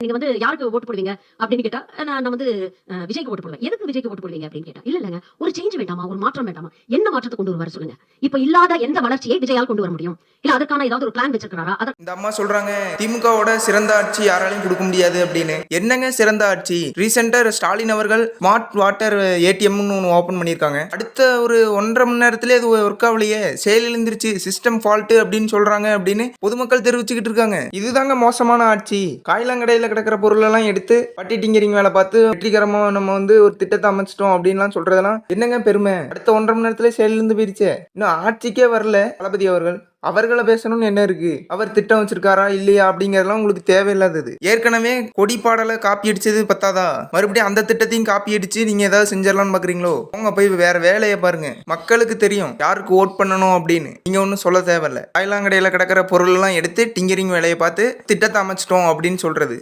நீங்க வந்து யாருக்கு ஓட்டு போடுவீங்க அப்படின்னு கேட்டா, நான் வந்து விஜய்க்கு ஓட்டு போடுவேன். எதுக்கு விஜய்க்கு ஓட்டு போடுவீங்க அப்படின்னு கேட்டா, இல்லங்க ஒரு சேஞ்ச் வேண்டாமா? ஒரு மாற்றம் வேண்டாமா? என்ன மாற்றத்த கொண்டு வருவாரு சொல்லுங்க? இப்ப இல்லாத எந்த வளர்ச்சியை விஜயால் கொண்டு வர முடியும்? இல்ல அதற்கான ஏதாவது ஒரு பிளான் வச்சிருக்காரா? இந்த அம்மா சொல்றாங்க திமுகவோட சிறந்த ஆட்சி யாராலையும் கொடுக்க முடியாது அப்படின்னு. என்னங்க சிறந்த ஆட்சி? ரீசெண்டா ஸ்டாலின் அவர்கள் ஸ்மார்ட் வாட்டர் ஏடிஎம்னு ஒன்று ஓபன் பண்ணியிருக்காங்க. அடுத்த ஒரு 1.5 மணி நேரத்திலே அது ஒர்க் ஆகலையே, செயல் இழந்துருச்சு, சிஸ்டம் ஃபால்ட் அப்படின்னு சொல்றாங்க அப்படின்னு பொதுமக்கள் தெரிவிச்சுக்கிட்டு இருக்காங்க. இதுதாங்க மோசமான ஆட்சி. காயிலாங்கடையில கிடக்கிற பொருள் எல்லாம் எடுத்து பட்டி டிங்கரிங் வேலை பார்த்து வெற்றிகரமா நம்ம வந்து ஒரு திட்டத்தை அமைச்சிட்டோம் அப்படின்லாம் சொல்றதெல்லாம் என்னங்க பெருமை? அடுத்த 1.5 மணி நேரத்திலே செயல் இருந்து போயிருச்சே. இன்னும் ஆட்சிக்கே வரல தளபதி அவர்களை பேசணும்னு என்ன இருக்கு? அவர் திட்டம் வச்சிருக்காரா இல்லையா அப்படிங்கறதெல்லாம் உங்களுக்கு தேவையில்லாதது. ஏற்கனவே கொடி பாடலை காப்பி அடிச்சது பத்தாதா, மறுபடியும் அந்த திட்டத்தையும் காப்பி அடிச்சு நீங்க ஏதாவது செஞ்சிடலாம்னு பாக்குறீங்களோ? உங்க போய் வேற வேலையை பாருங்க. மக்களுக்கு தெரியும் யாருக்கு ஓட் பண்ணணும் அப்படின்னு. நீங்க ஒன்னும் சொல்ல தேவையில்ல. காயிலாங்கடையில கிடக்கிற பொருள் எல்லாம் எடுத்து டிங்கரிங் வேலையை பார்த்து திட்டத்தை அமைச்சிட்டோம் அப்படின்னு சொல்றது